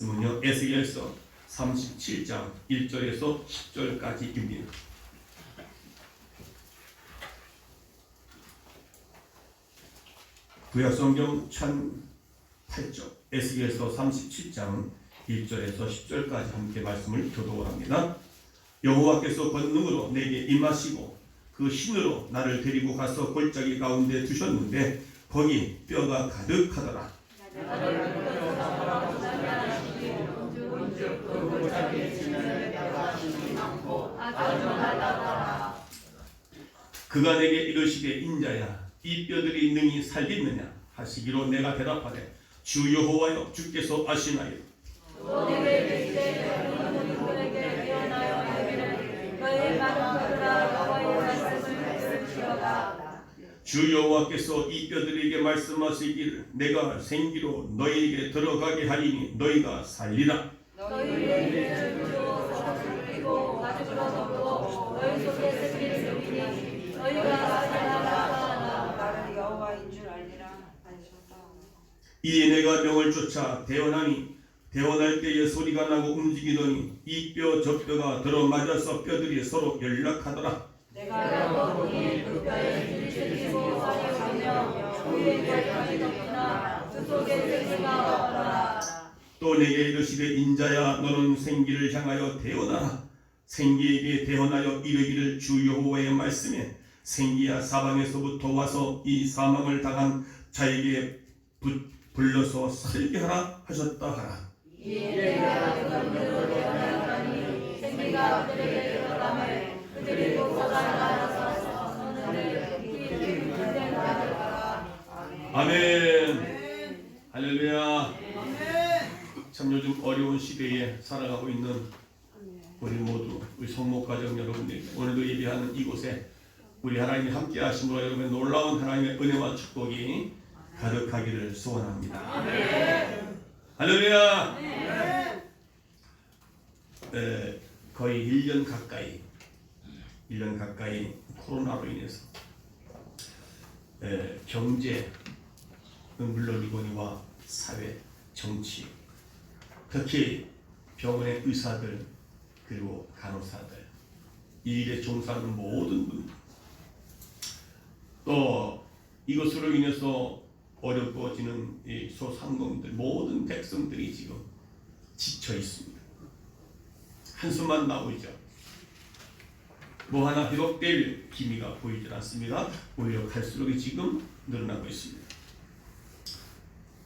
말씀은요, 에스겔서 37장 1절에서 10절까지입니다. 구약성경 1008쪽 에스겔서 37장 1절에서 10절까지 함께 말씀을 교독합니다. 여호와께서 권능으로 내게 임하시고 그 신으로 나를 데리고 가서 골짜기 가운데 두셨는데 거기 뼈가 가득하더라. 그가 내게 이르시되 인자야 이 뼈들이 능히 살겠느냐 하시기로 내가 대답하되 주 여호와여 주께서 아시나요. 주 여호와께서 이 뼈들에게 말씀하시기를 내가 생기로 너희에게 들어가게 하리니 너희가 살리라. 이에 내가 명을 쫓아 대원하니 대원할 때에 소리가 나고 움직이더니 이 뼈 저 뼈가 들어맞아서 뼈들이 서로 연락하더라. 내가 보니 그 뼈에 일체이고 사려가며 그의 결정이 덮이나 그 속에 생기가 없더라. 또 내게 이르시되 인자야 너는 생기를 향하여 대언하라. 생기에게 대언하여 이르기를 주 여호와의 말씀에 생기야 사방에서부터 와서 이 사망을 당한 자에게 불러서 살게 하라 하셨다 하라. 생기가 그들에게 들어가매 그들이 보고 살아나서 아멘. 할렐루야. 참 요즘 어려운 시대에 살아가고 있는 우리 모두 우리 성목가정 여러분들 오늘도 예배하는 이곳에 우리 하나님이 함께 하심으로 여러분의 놀라운 하나님의 은혜와 축복이 가득하기를 소원합니다. 아멘. 할렐루야. 거의 1년 가까이 코로나로 인해서 경제는 물론이거니와 사회, 정치, 특히 병원의 의사들 그리고 간호사들 이 일에 종사하는 모든 분들 또 이것으로 인해서 어려워지는 이 소상공인들 모든 백성들이 지금 지쳐 있습니다. 한숨만 나오죠. 뭐 하나 회복될 기미가 보이질 않습니다. 오히려 갈수록 지금 늘어나고 있습니다.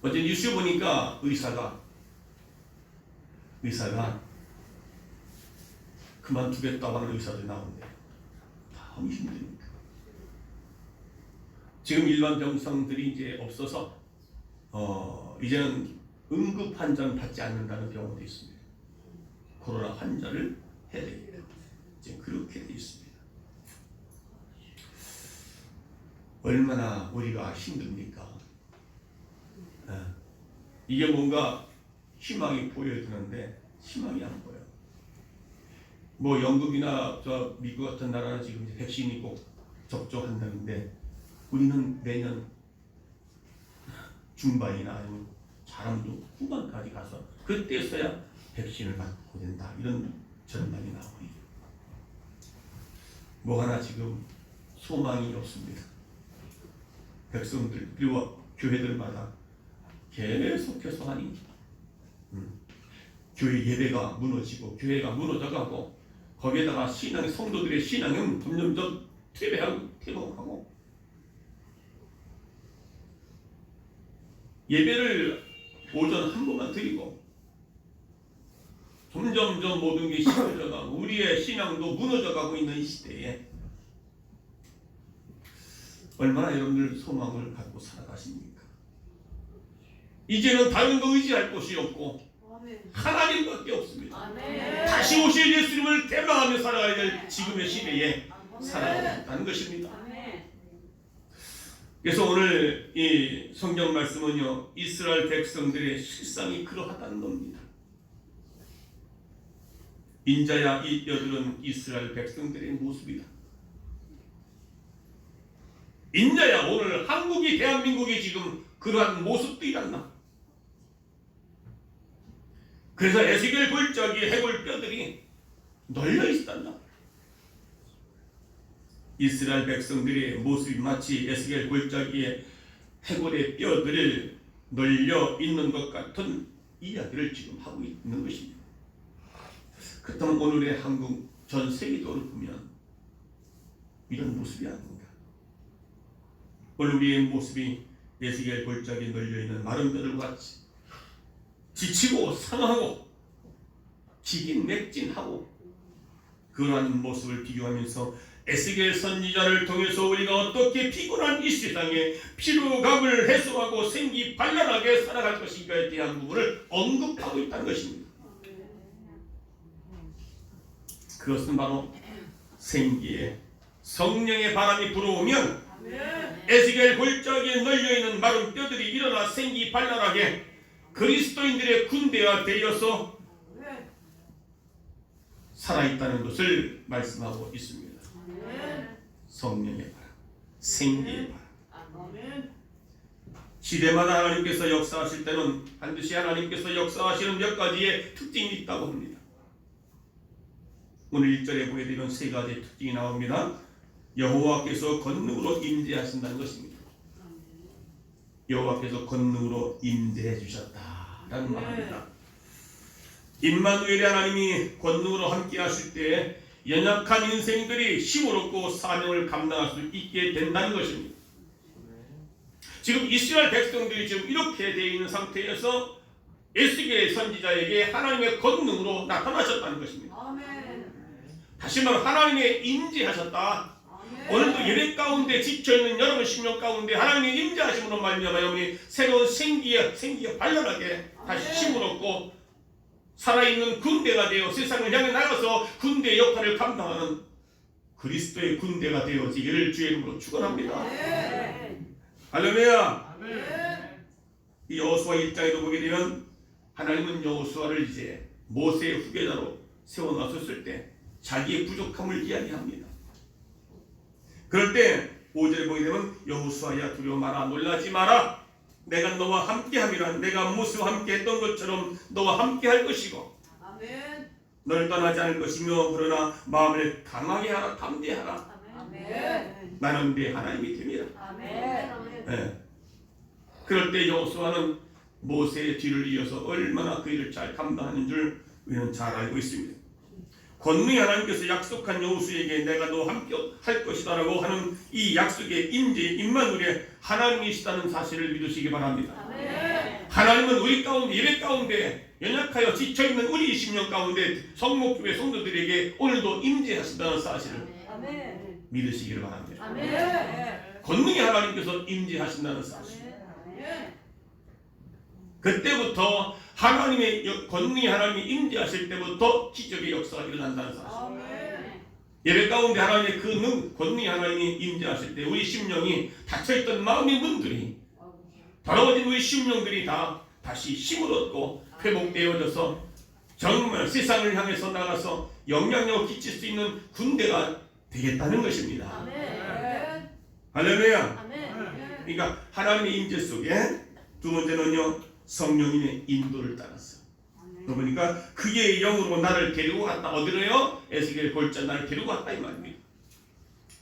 어제 뉴스 보니까 의사가 그만두겠다고 하는 의사들이 나오는데 너무 힘듭니다. 지금 일반 병상들이 이제 없어서 이제는 응급 환자는 받지 않는다는 병원도 있습니다. 코로나 환자를 해야 됩니다. 지금 그렇게 되어 있습니다. 얼마나 우리가 힘듭니까? 이게 뭔가 희망이 보여지는데 희망이 안 보여. 뭐 영국이나 저 미국 같은 나라는 지금 이제 백신이 꼭 접종한다는데 우리는 내년 중반이나 아니면 사람도 후반까지 가서 그때서야 백신을 받고 된다 이런 전망이 나오고 있어요. 뭐 하나 지금 소망이 없습니다. 백성들 그리고 교회들마다 계속해서 하니 교회 예배가 무너지고 교회가 무너져가고 거기에다가 성도들의 신앙은 점점점 퇴보하고 예배를 오전 한 번만 드리고 점점점 모든 게 심해져가고 우리의 신앙도 무너져가고 있는 이 시대에 얼마나 여러분들 소망을 갖고 살아가십니까? 이제는 다른 거 의지할 곳이 없고 하나님밖에 없습니다. 아멘. 다시 오실 예수님을 대망하며 살아가야 될 지금의 시대에 살아가고 있다는 것입니다. 아멘. 그래서 오늘 이 성경 말씀은요 이스라엘 백성들의 실상이 그러하다는 겁니다. 인자야 이 뼈들은 이스라엘 백성들의 모습이다. 인자야 오늘 한국이 대한민국이 지금 그러한 모습들이란다. 그래서 에스겔 골짜기 해골 뼈들이 널려 있단다. 이스라엘 백성들의 모습이 마치 에스겔 골짜기에 해골의 뼈들을 널려 있는 것 같은 이야기를 지금 하고 있는 것입니다. 그렇다면 오늘의 한국 전 세계도를 보면 이런 모습이 아닌가. 오늘 우리의 모습이 에스겔 골짜기에 널려있는 마른 뼈들과 같이 지치고 상하고 기긴맥진하고 그러한 모습을 비교하면서 에스겔 선지자를 통해서 우리가 어떻게 피곤한 이 세상에 피로감을 해소하고 생기 발랄하게 살아갈 것인가에 대한 부분을 언급하고 있다는 것입니다. 그것은 바로 생기에 성령의 바람이 불어오면 에스겔 골짜기에 널려있는 마른 뼈들이 일어나 생기 발랄하게 그리스도인들의 군대가 되어서 살아있다는 것을 말씀하고 있습니다. 성령의 바람, 생기의 바람. 시대마다 하나님께서 역사하실 때는 반드시 하나님께서 역사하시는 몇 가지의 특징이 있다고 합니다. 오늘 1절에 보게 되면 세 가지의 특징이 나옵니다. 여호와께서 권능으로 임재하신다는 것입니다. 여호와께서 권능으로 임재해 주셨다라는 말입니다. 임마누엘의 하나님이 권능으로 함께 하실 때 연약한 인생들이 힘을 얻고 사명을 감당할 수 있게 된다는 것입니다. 지금 이스라엘 백성들이 지금 이렇게 되어 있는 상태에서 에스겔 선지자에게 하나님의 권능으로 나타나셨다는 것입니다. 다시 말해 하나님의 임재하셨다. 오늘도 예배 가운데 지쳐있는 여러분 심령 가운데 하나님의 임재하심으로 말미암아 여러분이 새로운 생기에 발랄하게 다시 힘을 얻고 살아있는 군대가 되어 세상을 향해 나가서 군대 역할을 감당하는 그리스도의 군대가 되어지기를 주의 이름으로 축원합니다. 할렐루야. 이 여호수아 1장에도 보게 되면 하나님은 여호수아를 이제 모세의 후계자로 세워놨었을 때 자기의 부족함을 이야기합니다. 그럴 때 5절에 보게 되면 여호수아야 두려워 마라 놀라지 마라 내가 너와 함께함이라 내가 모세와 함께 했던 것처럼 너와 함께 할 것이고 아멘. 너를 떠나지 않을 것이며 그러나 마음을 강하게 하라 담대하라 아멘. 나는 네 하나님이 됨이라 아멘. 네. 그럴 때 여호수아는 모세의 뒤를 이어서 얼마나 그 일을 잘 감당하는 줄 우리는 잘 알고 있습니다. 권능의 하나님께서 약속한 여호수아에게 내가 너와 함께 할 것이다 라고 하는 이 약속의 임재 임마누엘의 하나님이시다는 사실을 믿으시기 바랍니다. 아멘. 하나님은 우리 가운데 예배 가운데 연약하여 지쳐있는 우리 심령 가운데 성목교회 성도들에게 오늘도 임재하신다는 사실을 아멘. 믿으시기를 바랍니다. 아멘. 권능의 하나님께서 임재하신다는 사실. 아멘. 그때부터 하나님의 권능의 하나님이 임재하실 때부터 기적의 역사가 일어난다는 사실. 아멘. 예배 가운데 하나님의 그 권능의 하나님이 임재하실 때 우리 심령이 닫혀있던 마음의 문들이 더러워진 우리 심령들이 다 다시 힘을 얻고 회복되어져서 정말 세상을 향해서 나가서 영향력을 끼칠 수 있는 군대가 되겠다는 것입니다. 아멘. 할렐루야. 아멘. 그러니까 하나님의 임재 속에 두 번째는요. 성령님의 인도를 따랐어. 그러니까 그의 영으로 나를 데리고 갔다. 어디로요? 에스겔 골짜 나를 데리고 갔다 이 말입니다.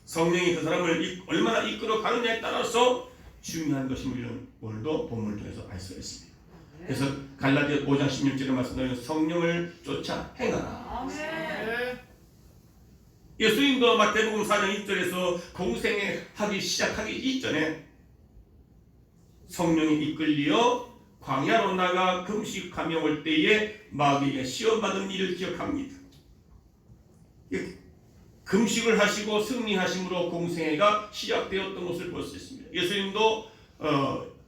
성령이 그 사람을 얼마나 이끌어 가느냐에 따라서 중요한 것임을 오늘도 본문을 통해서 알 수가 있습니다. 그래서 갈라디아 5장 16절의 말씀대로 성령을 쫓아 행하라. 예수님도 마태복음 4장 1절에서 공생하기 시작하기 이전에 성령이 이끌리어 광야로 나가 금식하며 올 때에 마귀에게 시험받은 일을 기억합니다. 금식을 하시고 승리하심으로 공생애가 시작되었던 것을 볼 수 있습니다. 예수님도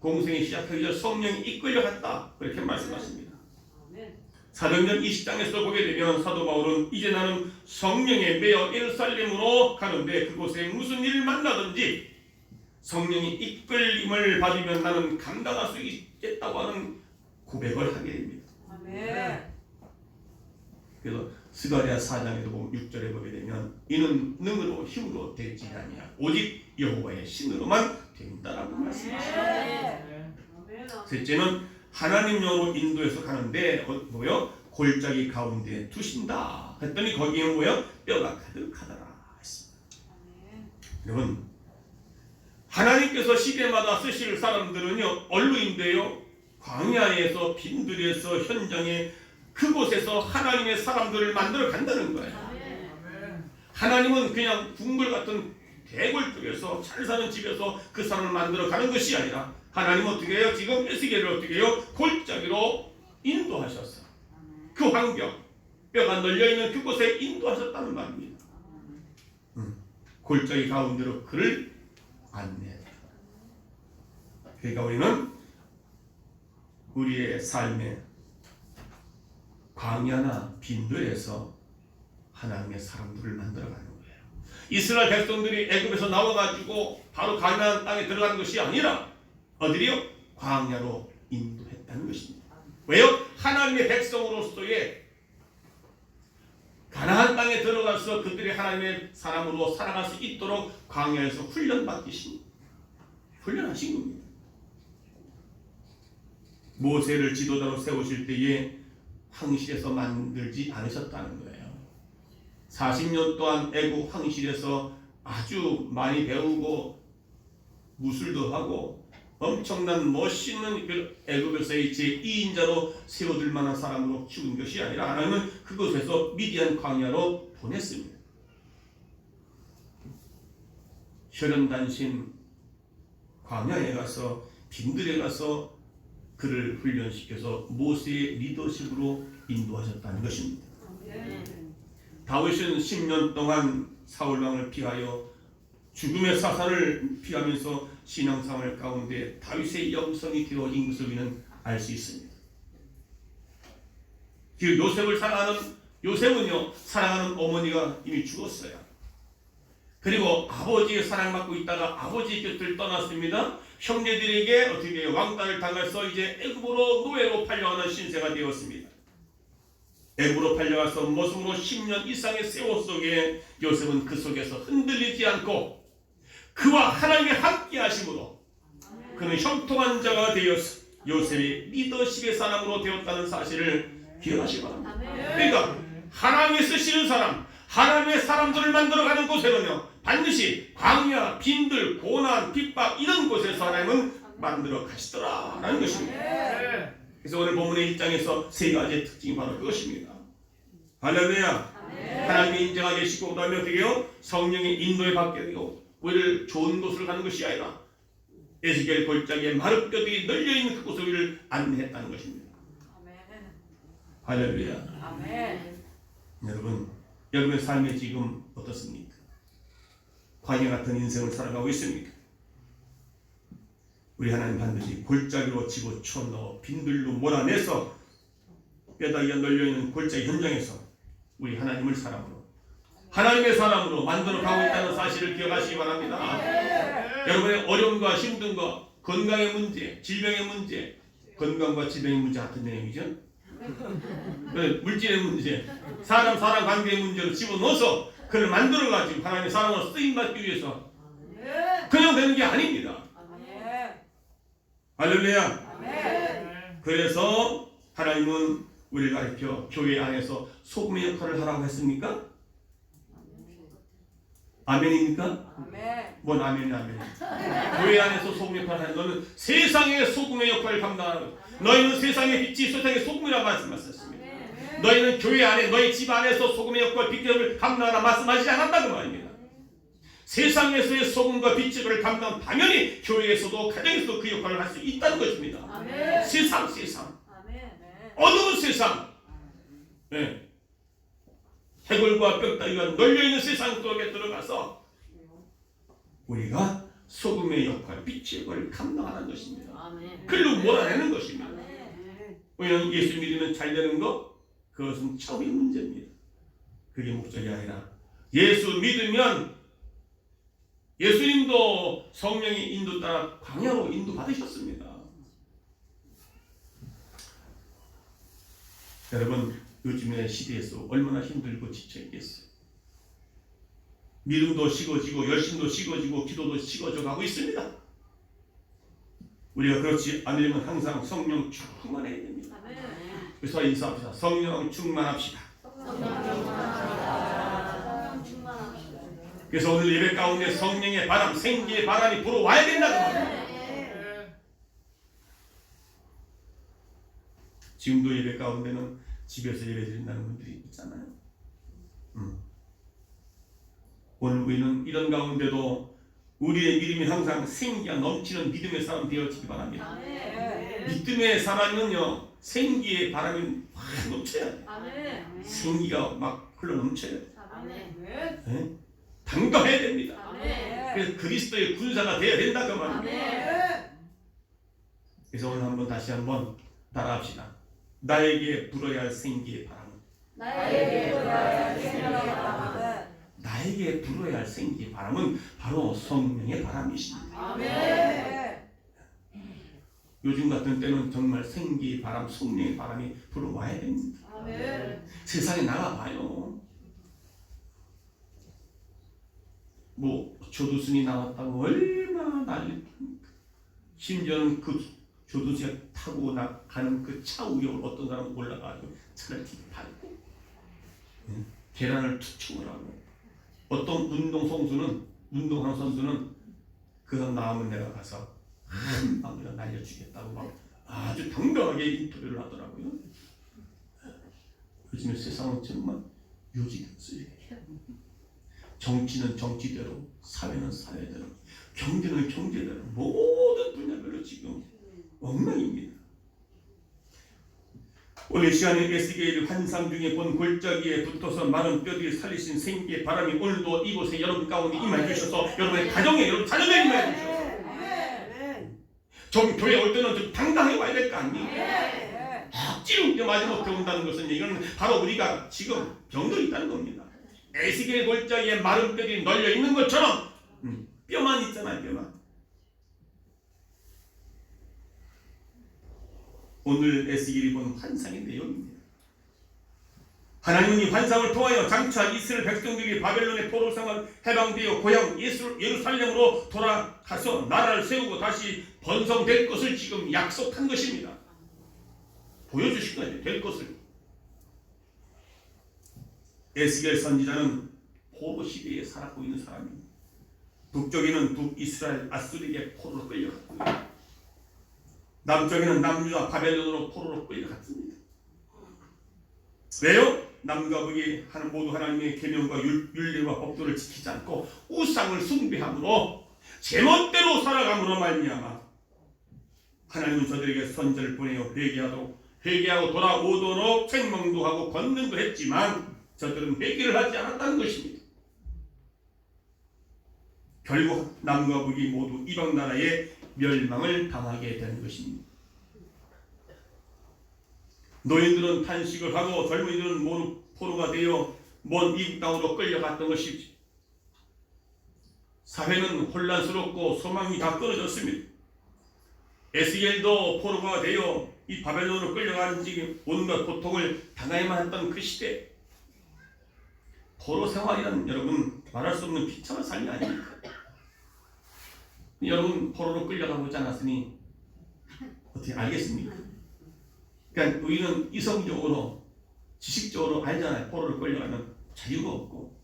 공생애 시작하기 전 성령이 이끌려갔다 그렇게 말씀하십니다. 사도행전 20장에서 보게 되면 사도 바울은 이제 나는 성령에 매여 예루살렘으로 가는데 그곳에 무슨 일을 만나든지 성령이 이끌림을 받으면 나는 감당할 수 있겠다고 하는 고백을 하게 됩니다. 아멘. 그래서 스가랴 4장에도 보면 6절에 보게 되면 이는 능으로 힘으로 되지 아니하고 오직 여호와의 신으로만 된다라고 말씀하십니다. 셋째는 하나님 영으로 인도해서 가는데 뭐요? 골짜기 가운데 두신다 했더니 거기에 뭐예요? 뼈가 가득하더라 했습니다. 여러분, 하나님께서 시대마다 쓰실 사람들은요 언루인데요, 광야에서 빈들에서 현장에 그곳에서 하나님의 사람들을 만들어 간다는 거예요. 하나님은 그냥 궁궐 같은 대궐 쪽에서 잘 사는 집에서 그 사람을 만들어 가는 것이 아니라 하나님은 어떻게 해요? 지금 에스겔을 어떻게 해요? 골짜기로 인도하셨어. 그 환경, 뼈가 널려있는 그곳에 인도하셨다는 말입니다. 골짜기 가운데로 그를 안내했다. 그러니까 우리는 우리의 삶에 광야나 빈들에서 하나님의 사람들을 만들어가는 거예요. 이스라엘 백성들이 애굽에서 나와가지고 바로 가나안 땅에 들어가는 것이 아니라 어디요? 광야로 인도했다는 것입니다. 왜요? 하나님의 백성으로서의 가나안 땅에 들어가서 그들이 하나님의 사람으로 살아갈 수 있도록 광야에서 훈련하신 겁니다. 모세를 지도자로 세우실 때에 황실에서 만들지 않으셨다는 거예요. 40년 동안 애굽 황실에서 아주 많이 배우고 무술도 하고 엄청난 멋있는 그 애굽에서의 제2인자로 세워질 만한 사람으로 키운 것이 아니라 하나님은 그곳에서 미디안 광야로 보냈습니다. 혈연단신 광야에 가서 빈들에 가서 그를 훈련시켜서 모세의 리더십으로 인도하셨다는 것입니다. 다윗은 10년 동안 사울왕을 피하여 죽음의 사살을 피하면서 신앙생활 가운데 다윗의 영성이 되어진 것을 우리는 알 수 있습니다. 그 요셉을 사랑하는 요셉은요, 사랑하는 어머니가 이미 죽었어요. 그리고 아버지의 사랑받고 있다가 아버지 곁을 떠났습니다. 형제들에게 어떻게 왕따를 당해서 이제 애굽으로 노예로 팔려가는 신세가 되었습니다. 애굽으로 팔려가서 모습으로 10년 이상의 세월 속에 요셉은 그 속에서 흔들리지 않고 그와 하나님의 함께 하심으로 그는 형통한 자가 되어서 요셉이 리더십의 사람으로 되었다는 사실을 기억하시기 바랍니다. 그러니까 하나님이 쓰시는 사람, 하나님의 사람들을 만들어가는 곳에는요 반드시 광야, 빈들, 고난, 핍박 이런 곳에서 하나님은 만들어 가시더라라는 것입니다. 그래서 오늘 본문의 1장에서 세 가지의 특징이 바로 그것입니다. 할렐루야. 하나님이 인정하게 계시고 그다음에 어떻게 해요? 성령의 인도에 받게 되고 우리를 좋은 곳으로 가는 것이 아니라 에스겔 골짜기에 마른 뼈들이 널려있는 그곳을 우리를 안내했다는 것입니다. 할렐루야. 아멘. 여러분, 여러분의 삶이 지금 어떻습니까? 광야 같은 인생을 살아가고 있습니까? 우리 하나님 반드시 골짜기로 집어쳐 넣어 빈들로 몰아내서 뼈다귀가 널려있는 골짜기 현장에서 우리 하나님을 사람으로 하나님의 사람으로 만들어 가고 있다는 사실을 기억하시기 바랍니다. 여러분의 어려움과 힘든 것, 건강의 문제, 질병의 문제, 건강과 질병의 문제 같은 내용이죠. 물질의 문제, 사람 관계의 문제를 집어넣어서 그를 만들어가지고 하나님의 사람으로 쓰임받기 위해서 그냥 되는 게 아닙니다. 할렐루야. 그래서 하나님은 우리를 가르쳐 교회 안에서 소금의 역할을 하라고 했습니까? 아멘입니까? 아멘. 뭔 아멘이 아멘. 교회 안에서 소금의 역할을 하는 너는 세상의 소금의 역할을 감당하는 너희는 세상의 빛이 세상의 소금이라고 말씀하셨습니다. 너희는 교회 안에 너희 집 안에서 소금의 역할 빛을 감당하라 말씀하시지 않았다고 말입니다. 세상에서의 소금과 빛을 감당 당연히 교회에서도 가정에서도 그 역할을 할 수 있다는 것입니다. 아멘. 세상 아멘. 어두운 세상, 네. 해골과 뼈다귀가 널려있는 세상 속에 들어가서 우리가 소금의 역할, 빛의 역할을 감당하는 것입니다. 아멘. 글로 몰아내는 것입니다. 아멘. 우리는 예수 믿으면 잘 되는 것, 그것은 차후의 문제입니다. 그게 목적이 아니라 예수 믿으면 예수님도 성령의 인도 따라 광야로 인도받으셨습니다. 여러분, 요즘의 시대에서 얼마나 힘들고 지쳐있겠어요. 믿음도 식어지고 열심도 식어지고 기도도 식어져 가고 있습니다. 우리가 그렇지 않으려면 항상 성령 충만해야 됩니다. 그래서 인사합시다. 성령 충만합시다. 성령 충만합시다. 그래서 오늘 예배 가운데 성령의 바람, 생기의 바람이 불어와야 된다고 말합니다. 지금도 예배 가운데는 집에서 예배 드린다는 분들이 있잖아요. 오늘 우리는 이런 가운데도 우리의 믿음이 항상 생기가 넘치는 믿음의 사람 되어지기 바랍니다. 믿음의 사람은요, 생기의 바람이 확 넘쳐야 돼요. 생기가 막 흘러 넘쳐야 돼요. 네? 당당해야 됩니다. 그래서 그리스도의 군사가 되어야 된다 그 말입니다. 그래서 오늘 한번 다시 한번 따라합시다. 나에게 불어야 할 생기의 바람은, 나에게 불어야 할 생기의 바람은 바로 성령의 바람이십니다. 요즘 같은 때는 정말 생기의 바람, 성령의 바람이 불어와야 됩니다. 세상에 나가봐요. 뭐 조두순이 나왔다고 얼마나 난리입니까? 심지어는 그 조두순이 타고 가는 그 차 위에 어떤 사람은 올라가지고 차를 밟고 계란을 투척을 하고, 어떤 운동하는 선수는 그 사람 나오면 내가 가서 한 방이라 날려주겠다고 막 아주 당당하게 인터뷰를 하더라고요. 요즘에 세상은 정말 요지됐어요. 정치는 정치대로, 사회는 사회대로, 경제는 경제대로, 모든 분야별로 지금 엉망입니다. 오늘 시간에 에스겔 환상 중에 본 골짜기에 붙어서 마른 뼈들이 살리신 생기의 바람이 오늘도 이곳에 여러분 가운데 임해 주셔서 여러분의 가정에, 여러분 자녀에 임해 주셔서 좀 교회 올 때는 좀 당당히 와야 될 거 아니에요? 억지로 마지못해 온다는 것은 이건 바로 우리가 지금 병들어 있다는 겁니다. 에스겔 골짜기에 마른 뼈들이 널려 있는 것처럼 뼈만 있잖아요. 뼈만. 오늘 에스겔이 본 환상의 내용입니다. 하나님은 이 환상을 통하여 장차 이스라엘 백성들이 바벨론의 포로상을 해방되어 고향 예루살렘으로 돌아가서 나라를 세우고 다시 번성될 것을 지금 약속한 것입니다. 보여주신 거예요. 될 것을. 에스겔 선지자는 포로 시대에 살았고 있는 사람입니다. 북쪽에는 북이스라엘 아수르에게 포로로 끌려갔고요. 남쪽에는 남유다 바벨론으로 포로로 끌려갔습니다. 왜요? 남과 북이 모두 하나님의 계명과 율례와 법도를 지키지 않고 우상을 숭배함으로 제멋대로 살아감으로 말미암아 하나님은 저들에게 선지자를 보내어 회개하고 돌아오도록 책망도 하고 권능도 했지만 저들은 회개를 하지 않았다는 것입니다. 결국 남과 북이 모두 이방 나라에 멸망을 당하게 되는 것입니다. 노인들은 탄식을 하고 젊은이들은 모두 포로가 되어 먼 이국 땅으로 끌려갔던 것이죠. 사회는 혼란스럽고 소망이 다 끊어졌습니다. 에스겔도 포로가 되어 이 바벨론으로 끌려가는 지 온갖 고통을 당해야만 했던 그 시대, 포로 생활이란 여러분 말할 수 없는 비참한 삶이 아닙니까? 여러분 포로로 끌려가고 있지 않았으니 어떻게 알겠습니까? 그러니까 우리는 이성적으로 지식적으로 알잖아요. 포로로 끌려가면 자유가 없고.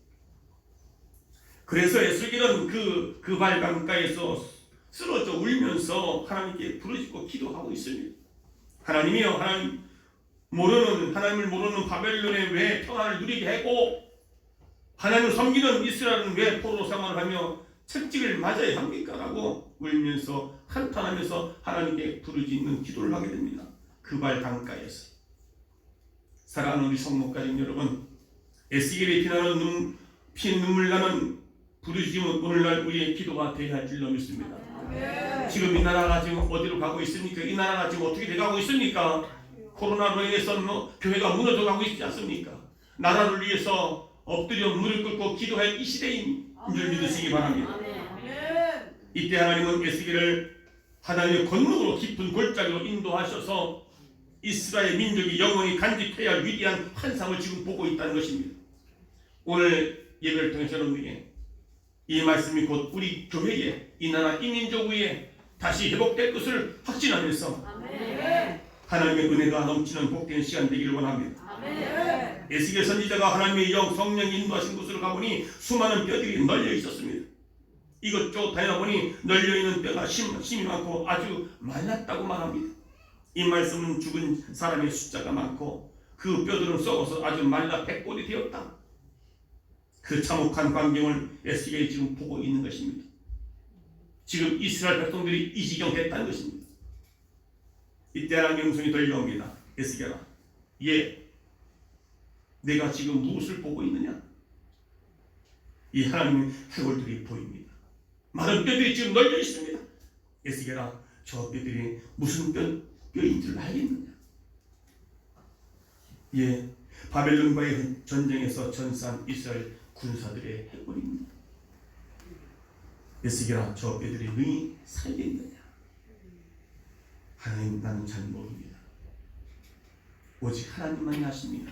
그래서 에스겔은 그 발 강가에서 쓰러져 울면서 하나님께 부르짖고 기도하고 있습니다. 하나님이여, 하나님을 모르는 바벨론에 왜 평안을 누리게 하고 하나님을 섬기는 이스라엘은 왜 포로 생활을 하며 채찍을 맞아야 합니까? 라고 울면서 한탄하면서 하나님께 부르짖는 기도를 하게 됩니다. 그 발 강가에서. 사랑하는 우리 성목가족 여러분, 에스겔이 피 눈물 나는 부르짖음은 오늘날 우리의 기도가 되어야 할 줄로 믿습니다. 지금 이 나라가 지금 어디로 가고 있습니까? 이 나라가 지금 어떻게 돼가고 있습니까? 코로나로 해서 교회가 무너져 가고 있지 않습니까? 나라를 위해서 엎드려 무릎 꿇고 기도할 이 시대인 줄 믿으시기 바랍니다. 이때 하나님은 에스겔을 하나님의 권능으로 깊은 골짜기로 인도하셔서 이스라엘 민족이 영원히 간직해야 할 위대한 환상을 지금 보고 있다는 것입니다. 오늘 예배를 통해서 여러분에게 이 말씀이 곧 우리 교회에, 이 나라, 이 민족 위에 다시 회복될 것을 확신하면서 하나님의 은혜가 넘치는 복된 시간 되기를 원합니다. 아멘. 에스겔 선지자가 하나님의 영 성령이 인도하신 곳으로 가보니 수많은 뼈들이 널려 있었습니다. 이것저것 다녀보니 널려있는 뼈가 심이 많고 아주 말랐다고 말합니다. 이 말씀은 죽은 사람의 숫자가 많고 그 뼈들은 썩어서 아주 말라 백골이 되었다. 그 참혹한 광경을 에스겔이 지금 보고 있는 것입니다. 지금 이스라엘 백성들이 이 지경 됐다는 것입니다. 이때 하나님의 음성이 들려옵니다. 에스겔아, 내가 지금 무엇을 보고 있느냐? 이 하나님의 해골들이 보입니다. 많은 뼈들이 지금 널려 있습니다. 에스겔아, 저 뼈들이 무슨 뼈인 줄 알겠느냐? 바벨론과의 전쟁에서 전사한 이스라엘 군사들의 해골입니다. 에스겔아, 저 뼈들이 능히 살겠느냐? 하나님, 나는 잘 모릅니다. 오직 하나님만이 아십니다.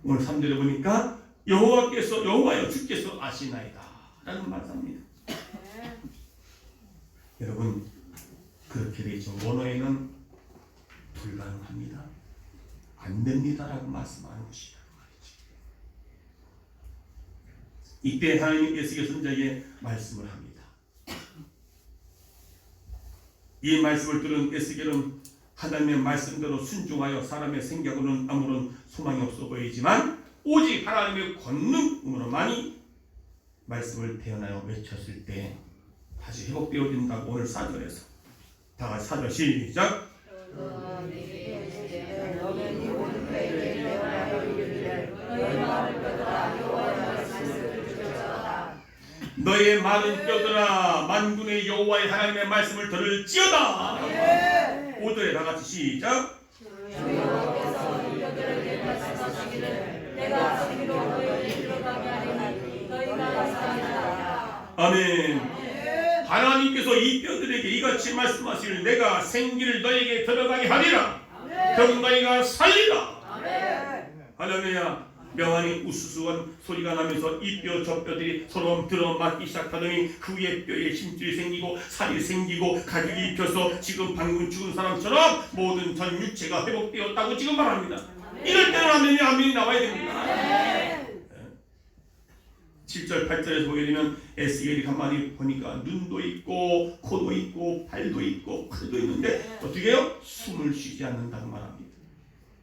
오늘 3절에 보니까 여호와여 주께서 아시나이다 라는 말씀입니다. 여러분, 그렇게 되죠. 원어에는 불가능합니다, 안됩니다 라고 말씀하는 것이라고 말이죠. 이때 하나님 에스겔 선지자에게 말씀을 합니다. 이 말씀을 들은 에스겔은 하나님의 말씀대로 순종하여 사람의 생각으로는 아무런 소망이 없어 보이지만 오직 하나님의 권능으로만이 말씀을 태어나여 외쳤을 때 다시 회복되어진다고 오늘 4절에서 다 같이 4절 시작. 너의 마른 뼈들아 만군의 여호와의 하나님의 말씀을 들을지어다. 5절에 다 같이 시작. 주여께서 이들에게 말씀하시기를 내가 생기로 너희를 들어가게 하리니 너희가 살리라. 아멘. 하나님께서 이 뼈들에게 이같이 말씀하시기를 내가 생기를 너에게 들어가게 하리라. 결국 너희가 살리라. 할렐루야. 명하니 우수수한 소리가 나면서 이 뼈 저 뼈들이 서로 들어맞기 시작하더니 그 위에 뼈에 힘줄이 생기고 살이 생기고 가죽이 입혀서 지금 방금 죽은 사람처럼 모든 전 육체가 회복되었다고 지금 말합니다. 이럴 때는 아멘이 나와야 됩니다. 7절 8절에서 보게 되면 에스겔이 가만히 보니까 눈도 있고 코도 있고 발도 있고 팔도 있는데 어떻게 해요? 숨을 쉬지 않는다고 말합니다.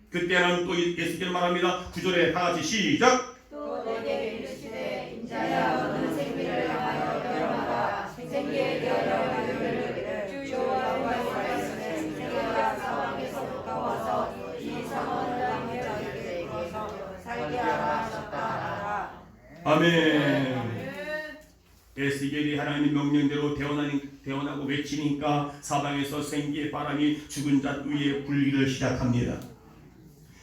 그때는 또 에스겔 말합니다. 9절에 다 같이 시작. 또 내게 이르시되 인자야 너는 생기를 향하여 결혼하라. 생기에 결혼하기를 주 여호와의 말씀에 생기가 사방에서 가까워서 이 사망을 당해 자기에게 이어서 살게 하라 하셨다. 아멘. 에스겔이 하나님의 명령대로 대언하고 외치니까 사방에서 생기의 바람이 죽은 자 위에 불기를 시작합니다.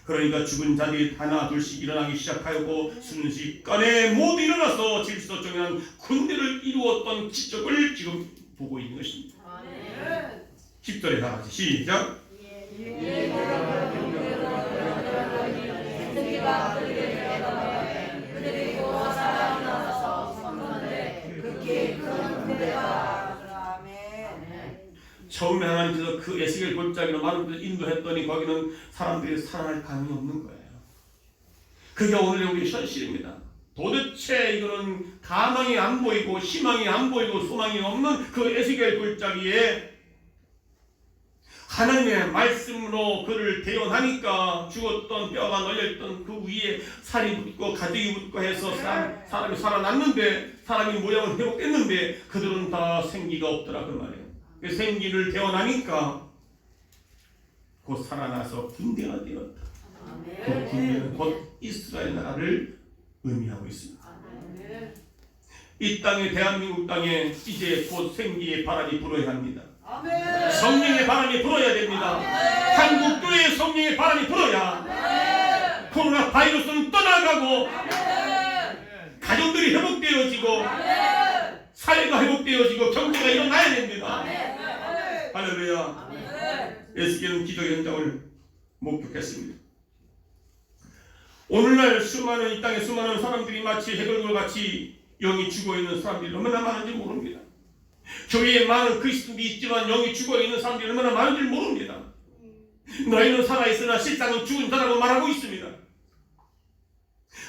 그러니까 죽은 자들이 하나 둘씩 일어나기 시작하였고 순식간에 모두 일어나서 질서 정연한 군대를 이루었던 기적을 지금 보고 있는 것입니다. 10절에 다 같이 시작. 처음에 하나님께서 그 에스겔 골짜기로 많은 분들 인도했더니 거기는 사람들이 살아날 가능이 없는 거예요. 그게 오늘의 우리 현실입니다. 도대체 이거는 가망이 안 보이고 희망이 안 보이고 소망이 없는 그 에스겔 골짜기에 하나님의 말씀으로 그를 대언하니까 죽었던 뼈가 널려있던 그 위에 살이 붙고 가죽이 붙고 해서 사람이 살아났는데 사람이 모양은 회복됐는데 그들은 다 생기가 없더라 그 말이에요. 그 생기를 대언하니까 곧 살아나서 군대가 되었다. 그 군대는 곧 이스라엘 나라를 의미하고 있습니다. 이 땅에 대한민국 땅에 이제 곧 생기의 바람이 불어야 합니다. 성령의 바람이 불어야 됩니다. 한국 교회의 성령의 바람이 불어야 코로나 바이러스는 떠나가고 가정들이 회복되어지고 사회가 회복되어지고 경제가 일어나야 됩니다. 할렐루야. 에스겔은 기적의 현장을 목격했습니다. 오늘날 이 땅에 수많은 사람들이 마치 해골과 같이 영이 죽어있는 사람들이 얼마나 많은지 모릅니다. 교회에 많은 그리스도인이 있지만 영이 죽어있는 사람들이 얼마나 많은지 모릅니다. 너희는 살아있으나 실상은 죽은 자라고 말하고 있습니다.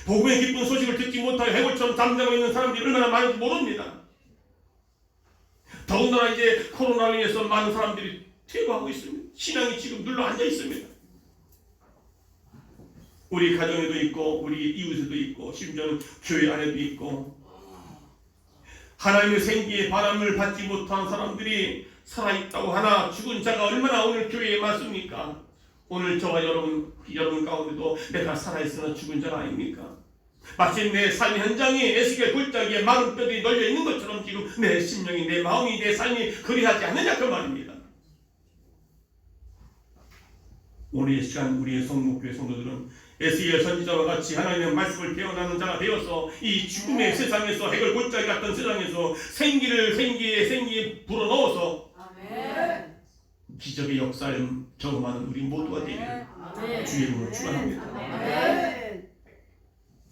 복음의 기쁜 소식을 듣지 못하여 해골처럼 잠자고 있는 사람들이 얼마나 많은지 모릅니다. 더군다나 이제 코로나로 인해서 많은 사람들이 퇴거하고 있습니다. 신앙이 지금 눌러 앉아 있습니다. 우리 가정에도 있고 우리 이웃에도 있고 심지어는 교회 안에도 있고 하나님의 생기의 바람을 받지 못한 사람들이 살아있다고 하나 죽은 자가 얼마나 오늘 교회에 많습니까? 오늘 저와 여러분 가운데도 내가 살아있으나 죽은 자가 아닙니까? 마치 내 삶 현장에 에스겔 골짜기에 마른 뼈들이 널려 있는 것처럼 지금 내 심령이, 내 마음이, 내 삶이 그리하지 않느냐 그 말입니다. 오늘 이 시간 우리의 성목교회 성도들은 에스겔 선지자와 같이 하나님의 말씀을 배워나는 자가 되어서 이 죽음의 세상에서 해골 골짜기 같은 세상에서 생기에 불어넣어서 기적의 역사를 경험하는 우리 모두가 되기를 주의 이름으로 축원합니다.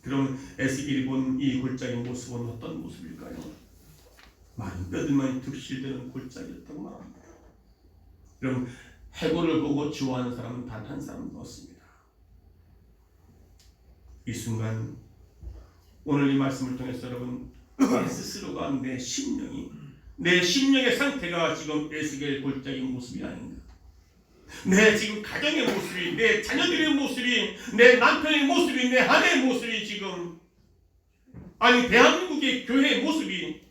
그럼 에스겔이 본 이 골짜기 모습은 어떤 모습일까요? 많은 뼈들만이 득실되는 골짜기였다고 말합니다. 그럼 해골을 보고 좋아하는 사람은 단 한 사람도 없습니다. 이 순간 오늘 이 말씀을 통해서 여러분 내 스스로가 내 심령의 상태가 지금 에스겔 골짜기 모습이 아닌가, 내 지금 가정의 모습이, 내 자녀들의 모습이, 내 남편의 모습이, 내 아내의 모습이 지금, 아니 대한민국의 교회의 모습이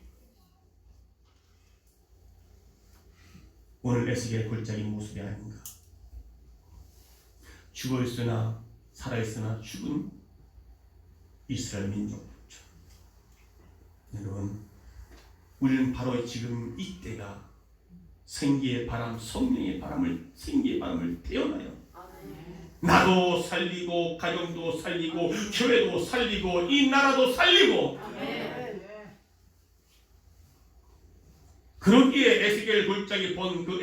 오늘 에스겔 골짜기 모습이 아닌가. 죽어있으나 살아있으나 죽은 이스라엘 민족이죠. 여러분, 우리는 바로 지금 이때가 생기의 바람, 성령의 바람을 태어나요. 나도 살리고 가정도 살리고 교회도 살리고 이 나라도 살리고. 그러기에 에스겔 골짜기 본 그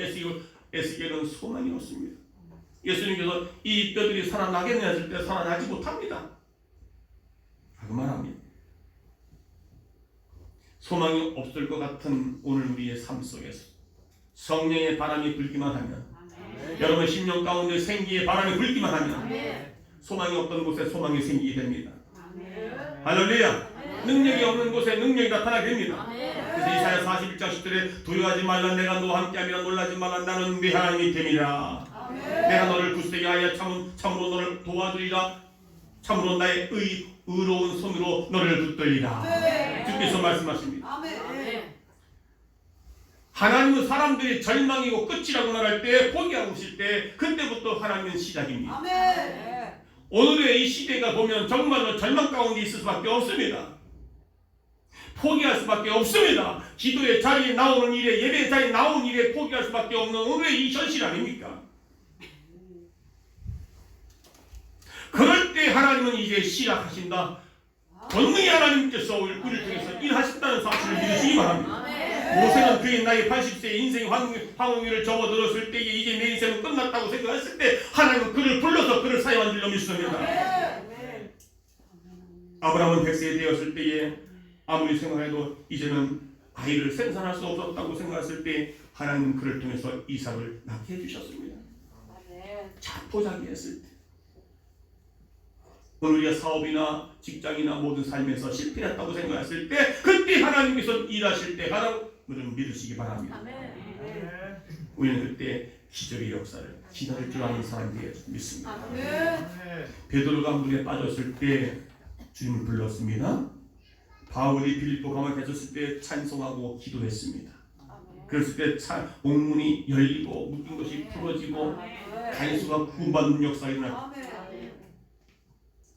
에스겔은 소망이 없습니다. 예수님께서 이 뼈들이 살아나겠느냐 했을 때 살아나지 못합니다. 라고 말합니다. 소망이 없을 것 같은 오늘 우리의 삶 속에서 성령의 바람이 불기만 하면, 여러분 심령 가운데 생기의 바람이 불기만 하면 소망이 없던 곳에 소망이 생기게 됩니다. 할렐루야. 능력이 없는 곳에 능력이 나타나게 됩니다. 그래서 이사야 41장 10절에 두려워하지 말라, 내가 너와 함께하며 놀라지 말라, 나는 네 하나님이 됨이라. 내가 너를 굳세게 하여 참으로 너를 도와주리라. 참으로 나의 의로운 손으로 너를 붙들리라. 주께서 말씀하십니다. 하나님은 사람들이 절망이고 끝이라고 말할 때, 포기하고 있을 때, 그때부터 하나님은 시작입니다. 오늘의 이 시대가 보면 정말로 절망 가운데 있을 수밖에 없습니다. 포기할 수밖에 없습니다. 기도의 자리에 나오는 일에, 예배의 자리에 나오는 일에 포기할 수밖에 없는 오늘의 이 현실 아닙니까? 그럴 때 하나님은 이제 시작하신다. 권능의 하나님께서 우리를 통해서 일하신다는 사실을 믿으시기 바랍니다. 모세는 그의 나이 80세의 인생 황혼기를 접어들었을 때에 이제 내 인생은 끝났다고 생각했을 때 하나님은 그를 불러서 그를 사용한 줄로 믿습니다. 아브라함은 100세 되었을 때에 아무리 생각해도 이제는 아이를 생산할 수 없었다고 생각했을 때 하나님은 그를 통해서 이삭을 낳게 해주셨습니다. 자포자기했을 때, 오늘 우리가 사업이나 직장이나 모든 삶에서 실패했다고 생각했을 때, 그때 하나님께서 일하실 때 하나님을 믿으시기 바랍니다. 우리는 그때 기적의 역사를 기다릴 줄 아는 사람이 되어 믿습니다. 베드로가 물에 빠졌을 때 주님을 불렀습니다. 바울이 빌립보 감옥에 갇혔을 때 찬송하고 기도했습니다. 그랬을 때 옥문이 열리고 묶인 것이 풀어지고 간수가 구원받는 역사가 일어나.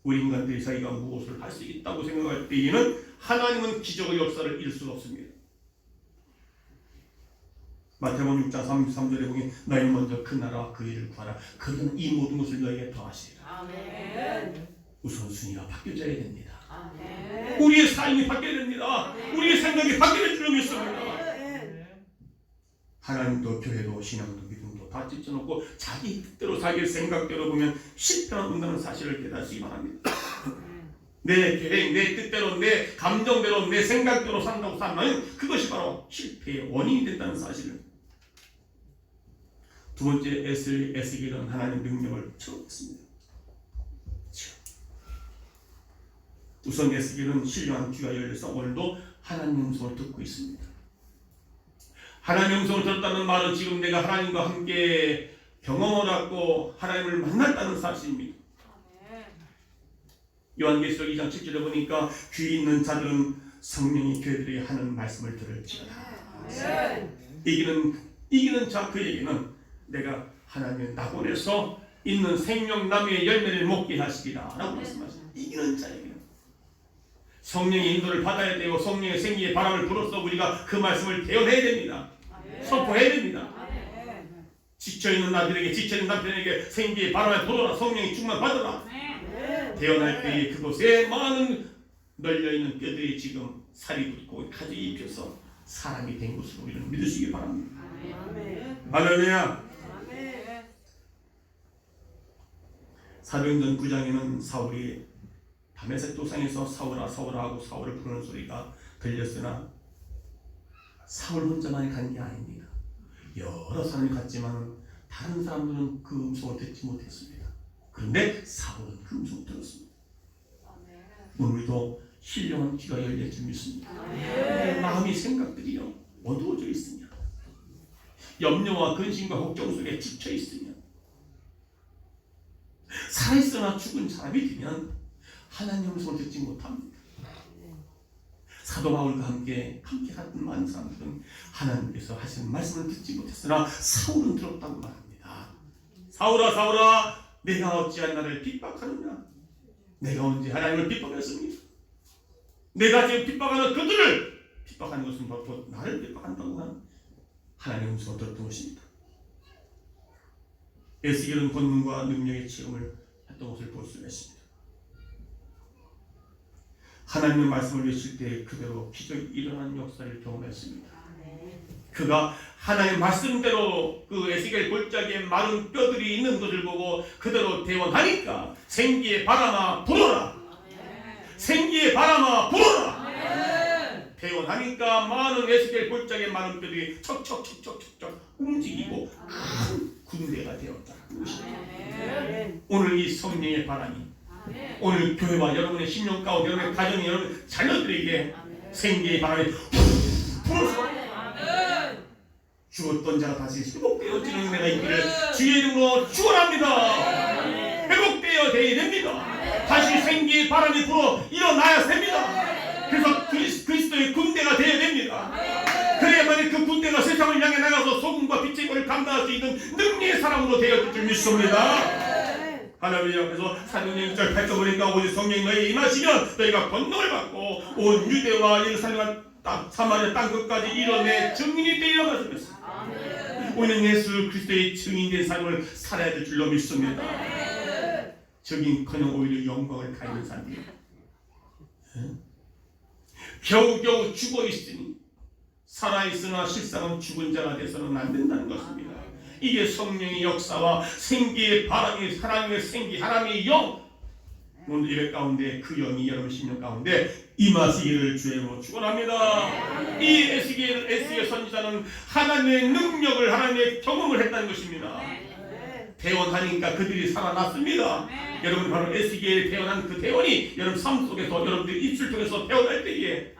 우리 인간들이 자기가 무엇을 할 수 있다고 생각할 때에는 하나님은 기적의 역사를 이룰 수가 없습니다. 마태복음 6장 33절에 보면 너희 먼저 그 나라와 그 일을 구하라. 그는 이 모든 것을 너희에게 더하시리라. 우선순위가 바뀌어져야 됩니다. 우리의 삶이 바뀌어야 됩니다. 우리의 생각이 바뀌어질 줄로 믿습니다. 하나님도 교회도 신앙도 믿음도 다 찢어놓고 자기 뜻대로 자기 생각대로 보면 실패한다는 사실을 깨닫기 바랍니다. 내 계획, 내 뜻대로, 내 감정대로, 내 생각대로 산다고 살면 그것이 바로 실패의 원인이 된다는 사실을. 두 번째 에스겔은 하나님 능력을 체험했습니다. 우선 에스겔은 신령한 귀가 열려서 오늘도 하나님 음성을 듣고 있습니다. 하나님 음성을 들었다는 말은 지금 내가 하나님과 함께 경험을 하고 하나님을 만났다는 사실입니다. 요한계시록 2장 7절에 보니까 귀 있는 자들은 성령이 교회들에게 하는 말씀을 들을지어다. 이기는 자 그에게는 내가 하나님의 낙원에서 있는 생명나무의 열매를 먹게 하시리라 라고 말씀하십니다. 이기는 자에게는 성령의 인도를 받아야 되고 성령의 생기의 바람을 불어서 우리가 그 말씀을 대언해야 됩니다. 선포해야 됩니다. 지쳐있는 나들에게, 지쳐있는 남편에게 생기의 바람을 불어라. 성령의 충만 받아라. 대언할 때에 그곳에 많은 널려있는 뼈들이 지금 살이 붙고 가죽이 입혀서 사람이 된 것으로 우리는 믿으시기 바랍니다. 할렐루야. 사도행전 9장에는 사울이 다메섹 도상에서 사울아 사울아 하고 사울을 부르는 소리가 들렸으나 사울 혼자만이 간 게 아닙니다. 여러 사람이 갔지만 다른 사람들은 그 음성을 듣지 못했습니다. 그런데 사울은 그 음성을 들었습니다. 우리도 신령한 귀가 열릴 줄 믿습니다. 내 마음이 생각들이요 어두워져 있으냐, 염려와 근심과 걱정 속에 지쳐 있으냐, 살아있으나 죽은 사람이 되면 하나님의 음성을 듣지 못합니다. 사도 바울과 함께 갔던 많은 사람들은 하나님께서 하시는 말씀을 듣지 못했으나 사울은 들었다고 말합니다. 사울아 사울아 내가 어찌한 나를 핍박하느냐. 내가 언제 하나님을 핍박했습니까? 내가 지금 핍박하는 그들을 핍박하는 것은 바로 나를 핍박한다고 하는 하나님의 음성을 들었던 것입니다. 에스겔은 권능과 능력의 체험을 했던 것을 볼 수가 있습니다. 하나님의 말씀을 외칠 때 그대로 기적이 일어나는 역사를 경험했습니다. 그가 하나님의 말씀대로 그 에스겔 골짜기에 마른 뼈들이 있는 것을 보고 그대로 대원하니까 생기의 바람아 불어라. 생기의 바람아 불어라. 대원하니까 많은 에스겔 골짜기에 마른 뼈들이 척척척척척 움직이고 큰 군대가 되었다. 오늘 이 성령의 바람이 오늘 교회와 여러분의 심령 가운데 여러분의 가정이 여러분 자녀들에게 생기의 바람이 불어서 죽었던 자가 다시 회복되어지는 은혜가 있기를 주의 이름으로 축원합니다. 회복되어 되어야 됩니다. 다시 생기의 바람이 불어 일어나야 됩니다. 그래서 그리스도의 군대가 되어야 됩니다. 그래야만 그 군대가 세상을 향해 나가서 소금과 빛의 권을 감당할 수 있는 능력의 사람으로 되어질 줄 믿습니다. 할렐루야. 그래서 사도행전 6절 8절 보니까 오직 성령이 너희에게 임하시면 너희가 권능을 받고 온 유대와 예루살렘과 사마리아 땅끝까지 이뤄내 증인이 되리라 말씀했습니다. 우리는 예수 그리스도의 증인된 삶을 살아야 될 줄로 믿습니다. 증인커녕 오히려 영광을 가리는 삶이에요. 겨우겨우 죽어있으니 살아있으나 실상은 죽은 자가 돼서는 안 된다는 것입니다. 이게 성령의 역사와 생기의 바람이 하나님의 생기 하나님의 영 오늘 예배 가운데 그 영이 여러분 심령 가운데 임하시기를 주님으로 축원합니다. 이 에스겔 선지자는 하나님의 능력을 하나님의 경험을 했다는 것입니다. 대원하니까 그들이 살아났습니다. 여러분 바로 에스겔이 대원한 그 대원이 여러분 삶 속에서 여러분들 입술 통해서 대원할 때에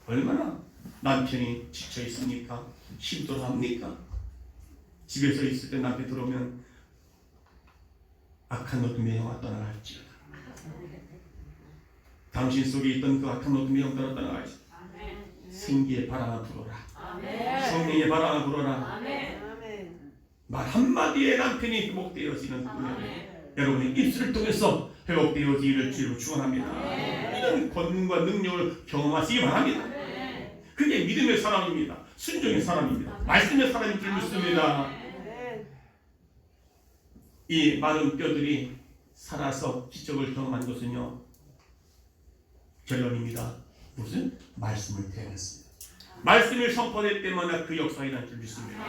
얼마나 남편이 지쳐 있습니까? 힘들어합니까? 집에서 있을 때 남편 들어오면 악한 어둠의 영아 떠나갈지어다. 당신 속에 있던 그 악한 어둠의 영 떠나갈지어다. 생기의 바람아 불어라. 성령의 바람아 불어라. 말 한마디에 남편이 회복되어지는 은혜 여러분의 입술을 통해서 회복되어지기를 주로 축원합니다. 이런 권능과 능력을 경험하시기 바랍니다. 그게 믿음의 사람입니다. 순종의 사람입니다. 말씀의 사람인 줄 믿습니다. 이 많은 뼈들이 살아서 기적을 경험한 것은요 결론입니다. 무슨? 말씀을 대행했습니다. 말씀을 선포될 때마다 그 역사가 일어날 줄 믿습니다.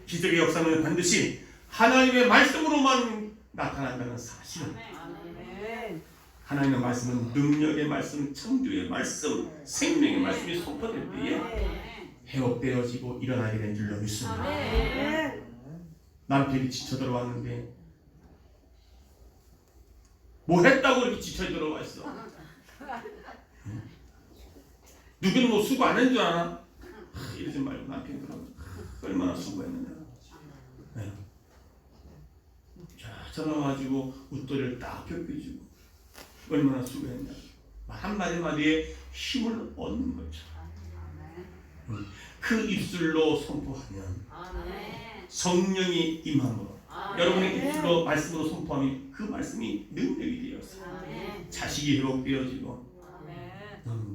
기적의 역사는 반드시 하나님의 말씀으로만 나타난다는 사실은 하나님의 말씀은 능력의 말씀, 창조의 말씀, 생명의 말씀이 선포될 때에 회복되어지고 일어나게 된 줄로 믿습니다. 아멘. 남편이 지쳐 들어왔는데 뭐 했다고 이렇게 지쳐 들어와 있어? 누구는 뭐 수고 안 한 줄 아나? 이러지 말고 남편이 그러면 얼마나 수고했느냐. 네. 자, 전화가지고 웃돌이를 딱 펴주고 얼마나 수고했냐. 한마디마디에 힘을 얻는 거죠. 그 입술로 선포하면 성령이 임함으로 여러분의 입술로 말씀으로 선포하면 그 말씀이 능력이 되어서 자식이 회복되어지고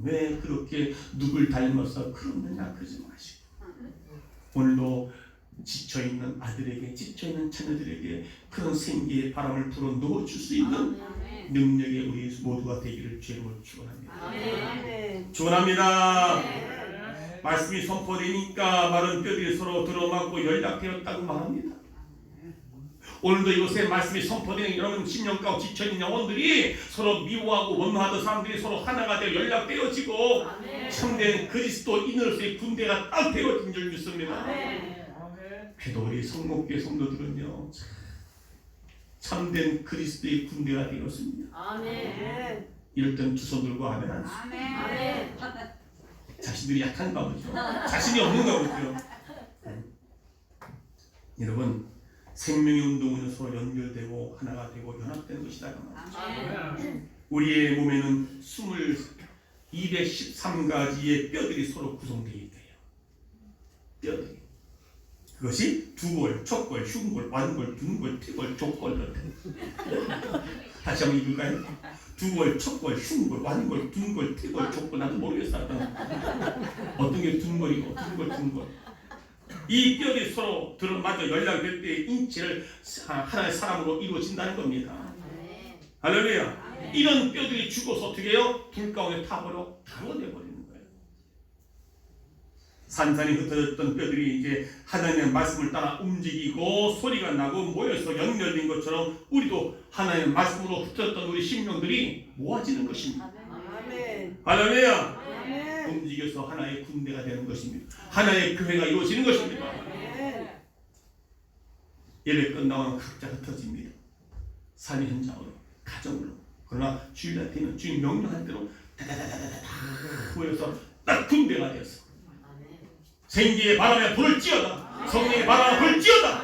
왜 그렇게 누굴 닮아서 그러느냐 그러지 마시고 오늘도 지쳐있는 아들에게 지쳐있는 자녀들에게 그런 생기의 바람을 불어 넣어줄 수 있는 능력의 우리 모두가 되기를 주님으로 축원합니다. 축원합니다. 말씀이 선포되니까 마른 뼈들이 서로 들어맞고 연락되었다고 말합니다. 오늘도 이곳에 말씀이 선포되는 여러분 심령가고 지쳐있는 영혼들이 서로 미워하고 원망하던 사람들이 서로 하나가 되어 연락되어지고 참된 그리스도인으로서의 군대가 딱 되어진 줄 믿습니다. 그래도 우리 성목교회 성도들은요 참된 그리스도의 군대가 되었습니다. 이럴 땐 두 손 들고 아멘 하십시오. 자신들이 약한가 보죠. 자신이 없는가 보죠. 여러분 생명의 운동은 서로 연결되고 하나가 되고 연합되는 것이다. 우리의 몸에는 213가지의 뼈들이 서로 구성되어 있대요. 뼈들이. 그것이 두골, 척골, 흉골, 완골, 둔골, 퇴골, 족골. 다시 한번 읽을까요? 두골, 척골, 흉골, 완골, 둔골, 퇴골, 족골. 나도 모르겠어. 어떤 게 둔골이고 둔골, 둔골. 이 뼈들이 서로 들어맞아 연락될 때 인체를 하나의 사람으로 이루어진다는 겁니다. 할렐루야. 이런 뼈들이 죽어서 어떻게 해요? 불 가운데 타버려 가루가 되어버리는 거예요. 산산이 흩어졌던 뼈들이 이제 하나님의 말씀을 따라 움직이고 소리가 나고 모여서 연결된 것처럼 우리도 하나님의 말씀으로 흩어졌던 우리 심령들이 모아지는 것입니다. 할렐루야. 움직여서 하나의 군대가 되는 것입니다. 하나의 교회가 이루어지는 것입니다. 예배 끝나면 각자 흩어집니다. 삶의 현장으로, 가정으로. 그러나 주일날 되면 주님 명령한 대로 다다다다다다 모여서 딱 군대가 되었어. 생기의 바람에 불을 찌어다. 성령의 바람에 불을 찌어다.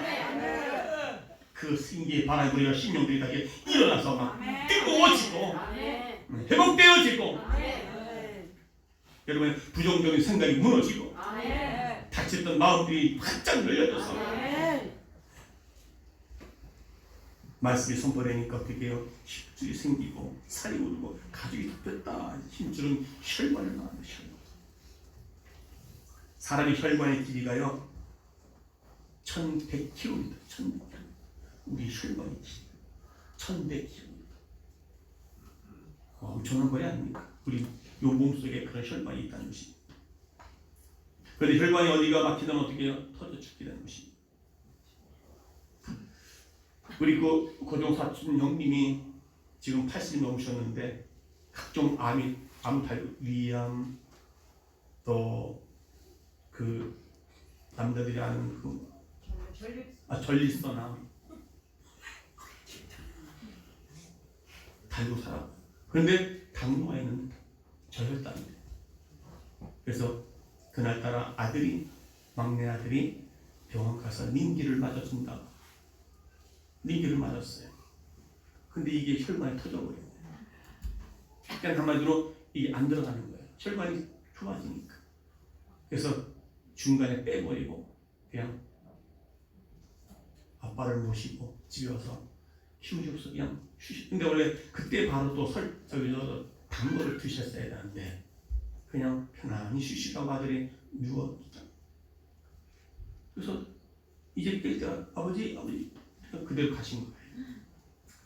그 생기의 바람에 우리가 심령들이 다 일어나서 막 뜨거워지고 회복되어지고 여러분의 부정적인 생각이 무너지고 다쳤던 마음들이 활짝 열려져서 말씀이 선포되니까 어떻게 해요? 힘줄이 생기고 살이 오르고 가죽이 덮였다. 힘줄은 혈관을 나는데 혈관. 사람의 혈관의 길이가요 1100km. 1100km. 우리 혈관의 길이 1100km. 엄청난 거리 아닙니까? 우리 요 몸속에 그런 혈관이 있다는 것입니다. 그런데 혈관이 어디가 막히면 어떻게 해요? 터져 죽게 되는 것입니다. 우리 그 고종사촌 형님이 지금 80이 넘으셨는데 각종 암이 위암 또 그 남자들이 아는 그 전립선암 달고 살아. 그런데 당뇨에는 저혈당이에요. 그래서 그날따라 막내 아들이 병원 가서 링기를 맞아준다고. 링기를 맞았어요. 근데 이게 혈관이 터져버려요. 그냥 한마디로 이게 안 들어가는 거예요. 혈관이 좁아지니까. 그래서 중간에 빼버리고 그냥 아빠를 모시고 집에 와서 휴식 없어 그냥 휴식. 근데 원래 그때 바로 또 단 거를 드셨어야 되는데 그냥 편안히 쉬시라고 아들이 누웠다. 그래서 이제 깰 때가 아버지 그대로 가신 거예요.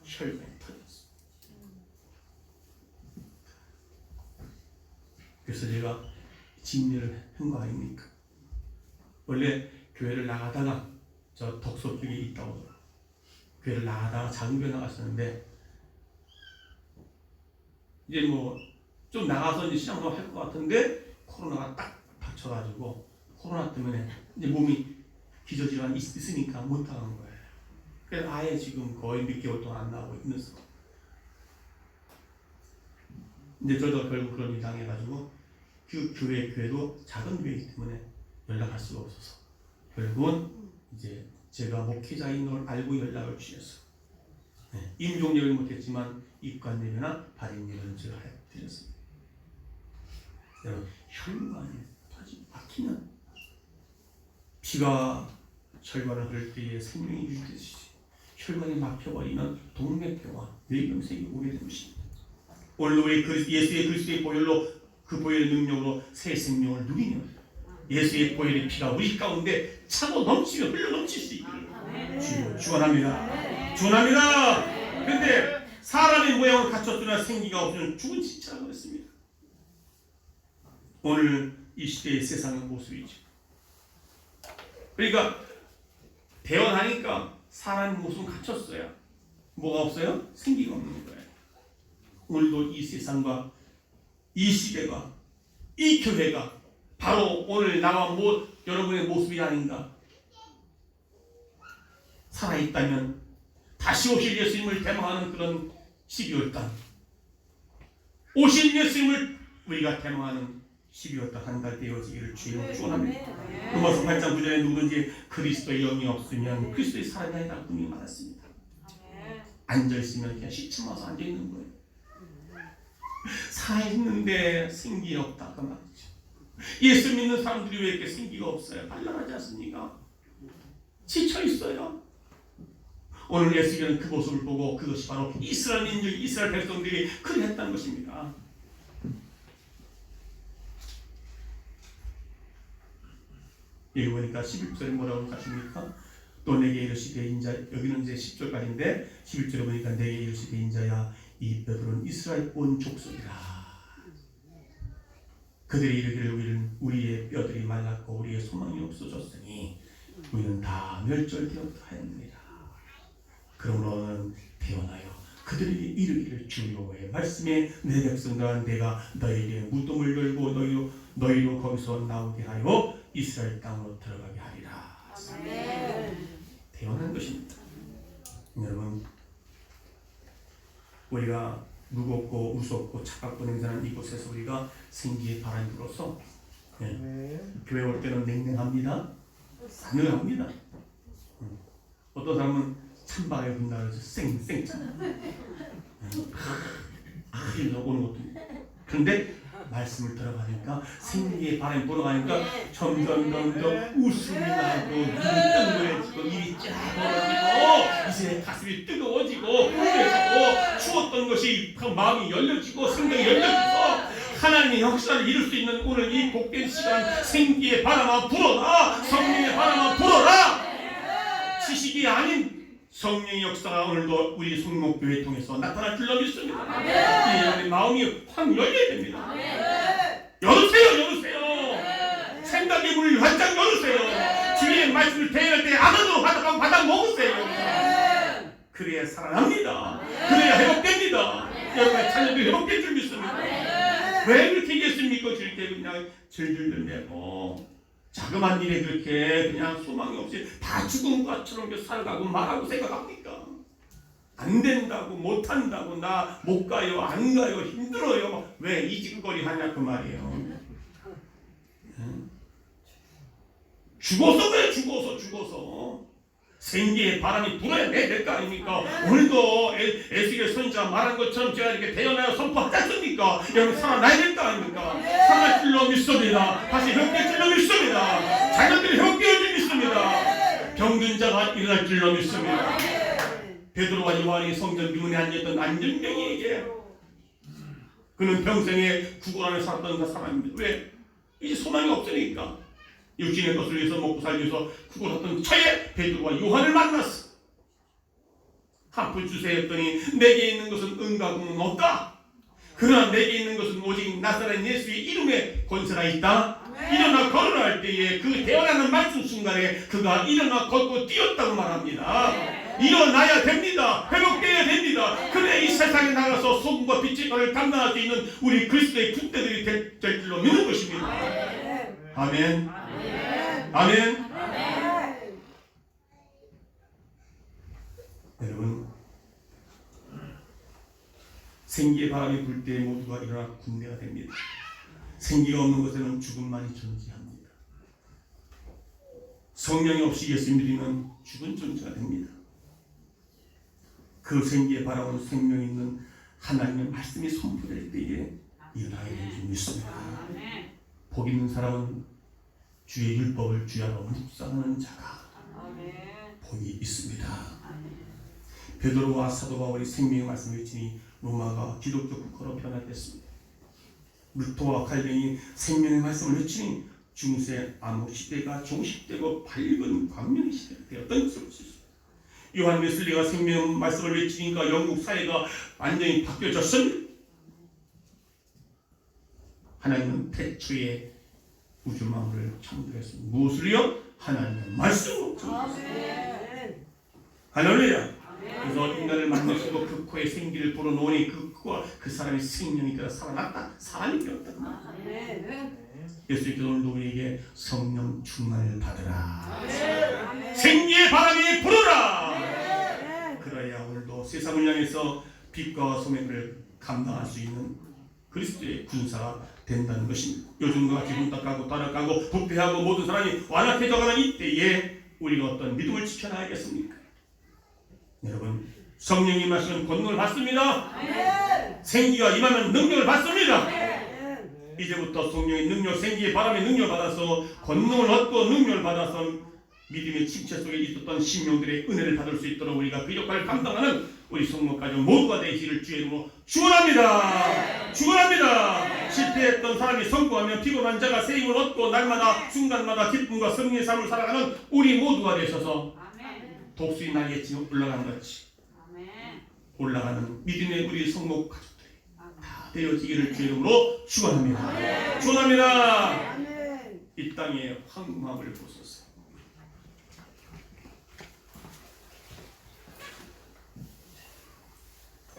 혈관이 터졌어. 그래서 제가 진리를 한 거 아닙니까? 원래 교회를 나가다가 저 덕소 쪽에 있다고 교회를 나가다가 작은 교회 나갔었는데 이제 뭐 좀 나가서 이제 신앙도 할 것 같은데 코로나가 딱 닥쳐가지고 코로나 때문에 이제 몸이 기저질환이 있으니까 못 나간 거예요. 그래서 아예 지금 거의 몇 개월 동안 안 나오고 있는 상황. 근데 저도 결국 그런 일이 당해가지고 그 교회도 작은 교회이기 때문에 연락할 수가 없어서 결국은 이제 제가 목회자인 걸 알고 연락을 주셨어요. 네, 임종례를 못했지만 입관례나 발인례는 제가 해드렸습니다. 여러분, 혈관이 터지 막히면 피가 혈관을 흐를 때에 생명이 유지되듯이 혈관이 막혀버리면 동맥경화, 뇌경색이 오게 되는 것입니다. 오늘도 우리 예수의 그리스도의 보혈로 그 보혈의 능력으로 새 생명을 누리면 예수의 보혈의 피가 우리 가운데 차고 넘치며 흘러 넘칠 수 있기를 주원합니다. 주원합니다. 그런데 사람의 모양을 갖췄으나 생기가 없으면 죽은 지체라고 했습니다. 오늘 이 시대의 세상의 모습이죠. 그러니까 대원하니까 사람의 모습은 갖췄어요. 뭐가 없어요? 생기가 없는 거예요. 오늘도 이 세상과 이 시대가 이 교회가 바로 오늘 나와 여러분의 모습이 아닌가. 살아있다면 다시 오실 예수님을 대망하는 그런 12월달, 오실 예수님을 우리가 대망하는 12월달 한 달 되어지기를 주님을 축원합니다. 로마서 8장 9절에 누구든지 그리스도의 영이 없으면 그리스도의 사람이 아니라고 분명히 말했습니다. 앉아있으면 그냥 시침와서 앉아있는 거예요. 살아있는데 생기 없다 그 말이죠. 예수 믿는 사람들이 왜 이렇게 생기가 없어요? 발랄하지 않습니까? 지쳐있어요. 오늘 예수께는 그 모습을 보고 그것이 바로 이스라엘 민족, 이스라엘 백성들이 그리 했다는 것입니다. 여기 보니까 11절에 뭐라고 하십니까? 또 내게 이르시되 인자, 여기는 이제 10절까지인데 11절에 보니까 내게 이르시되 인자야 이 뼈들은 이스라엘 온 족속이라. 그들이 이르기를 우리의 뼈들이 말랐고 우리의 소망이 없어졌으니 우리는 다 멸절되었다 하였느니라. 그러므로는 태어나여 그들에게 이르기를 주 여호와의 말씀에 내 백성과 내가 너희에게 무덤을 열고 너희로 거기서 나오게 하여 이스라엘 땅으로 들어가게 하리라. 태어난 것입니다. 여러분, 우리가 무겁고 무섭고 차갑고 냉정한 이곳에서 우리가 생기의 바람이 불어서 교회 올 때는 냉랭합니다. 싸늘합니다. 어떤 사람은 찬바람이 분다 그래서 쌩쌩 이러 오는 것도 있고. 그런데 말씀을 들어가니까 생기의 바람이 불어가니까 점점 웃음이 나고 눈이 뜬그레지고 입이 쫙 벌어지고 이제 가슴이 뜨거워지고 훈련하고 추웠던 것이 마음이 열려지고 생각이 열려져서 하나님의 역사를 이룰 수 있는 오늘 이 복된 시간 생기의 바람아 불어라. 성령의 바람아 불어라. 지식이 아닌 성령의 역사가 오늘도 우리 성목교회 통해서 나타날 줄로 믿습니다. 우리 마음이 확 열려야 됩니다. 열으세요. 생각의 문을 활짝 열으세요. 주님의 말씀을 대할 때 아무도 바닥 먹으세요. 그래야 살아납니다. 그래야 회복됩니다. 여러분의 자녀들이 회복될 줄 믿습니다. 왜 그렇게 얘기했습니까? 저렇게 그냥 질질 내고 자그만 일에 그렇게 그냥 소망이 없이 다 죽은 것처럼 살아가고 말하고 생각합니까? 안 된다고 못한다고 나 못 가요 안 가요 힘들어요 왜 이 짓거리 하냐 그 말이에요. 죽어서 그래 죽어서 생기의 바람이 불어야 될 거 아닙니까? 오늘도 에스겔 선지자 말한 것처럼 제가 이렇게 태어나야 선포하지 않습니까? 여러분 살아나야 될 거 아닙니까? 살아날 줄로 믿습니다. 다시 회복될 줄로 믿습니다. 자녀들이 회복될 줄 믿습니다. 병든 자가 일어날 줄로 믿습니다. 베드로와 요한이 성전 문 문에 앉았던 안전병이에게 그는 평생에 구걸 안에 살았던 사람입니다. 왜? 이제 소망이 없으니까 육신의 것을 위해서 먹고 살기 위해서 구걸했던 차에 베드로와 요한을 만났어. 한풀 주세요 했더니 내게 있는 것은 은과 금은 없다. 그러나 내게 있는 것은 오직 나사렛 예수의 이름에 권세가 있다. 일어나 걸으라 할 때에 그 대화하는 말씀 순간에 그가 일어나 걷고 뛰었다고 말합니다. 일어나야 됩니다. 회복되어야 됩니다. 그래 이 세상에 나가서 소금과 빛의 것을 감당할 수 있는 우리 그리스도의 군대들이 될 줄로 믿는 것입니다. 아멘. 아멘. 여러분, 생기의 바람이 불 때 모두가 일어나 군대가 됩니다. 생기가 없는 곳에는 죽음만이 존재합니다. 성령이 없이 예수 믿으면 죽은 존재가 됩니다. 그 생기의 바람은 생명 있는 하나님의 말씀이 선포될 때에 일어나게 될 줄 믿습니다. 복 있는 사람은 주의 율법을 주야로 묵상하는 자가 복이 있습니다. 베드로와 사도 바울이 생명의 말씀을 외치니 로마가 기독교 국가로 변화됐습니다. 루터와 칼빈이 생명의 말씀을 외치니 중세 암흑 시대가 종식되고 밝은 광명의 시대가 되었던 것을 볼 수 있습니다. 요한 웨슬리가 생명의 말씀을 외치니까 영국 사회가 완전히 바뀌어졌습니다. 하나님은 태초에 우주 만물을 창조했습니다. 무엇을요? 하나님의 말씀으로 창조했습니다. 할렐루야. 그래서 인간을 만드시고 그 코에 생기를 불어넣으니 그 코와 그 사람이 생명이 되어 살아났다. 사람이 되었다. 예수께서 오늘도 우리에게 성령 충만을 받으라. 생기의 바람이 불어라. 그래야 오늘도 세상을 향해서 빛과 소명을 감당할 수 있는 그리스도의 군사가 된다는 것입니다. 요즘과 같이 문 닦아고 따라가고 부패하고 모든 사람이 완악해져가는 이때에 우리가 어떤 믿음을 지켜나가겠습니까? 여러분, 성령이 임하시면 권능을 받습니다. 생기가 임하면 능력을 받습니다. 이제부터 성령의 능력, 생기의 바람의 능력을 받아서 권능을 얻고 능력을 받아서 믿음의 침체 속에 있었던 신령들의 은혜를 받을 수 있도록 우리가 그 역할을 감당하는 우리 성목가족 모두가 되시기를 주의 이름으로 축원합니다. 축원합니다. 실패했던 사람이 성공하며 피곤한 자가 새 힘을 얻고 날마다 순간마다 기쁨과 승리의 삶을 살아가는 우리 모두가 되셔서 독수리 날개에 올라가는 같이 올라가는 믿음의 우리 성목 가족들이 다 되어지기를 주의 이름으로 축원합니다. 축원합니다. 이 땅의 황무함을 보소서.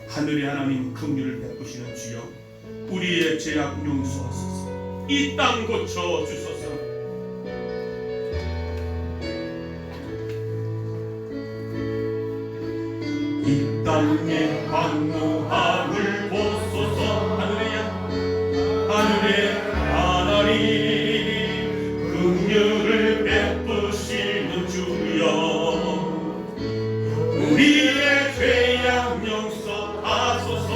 하늘의 하나님 긍휼을 베푸시는 주여, 우리의 죄악 용서하소서. 이 땅 고쳐 주소서. 이 땅의 황무함을 보소서. 하늘의 하나님 긍휼을 베푸시는 주여, 우리의 죄악 용서하소서.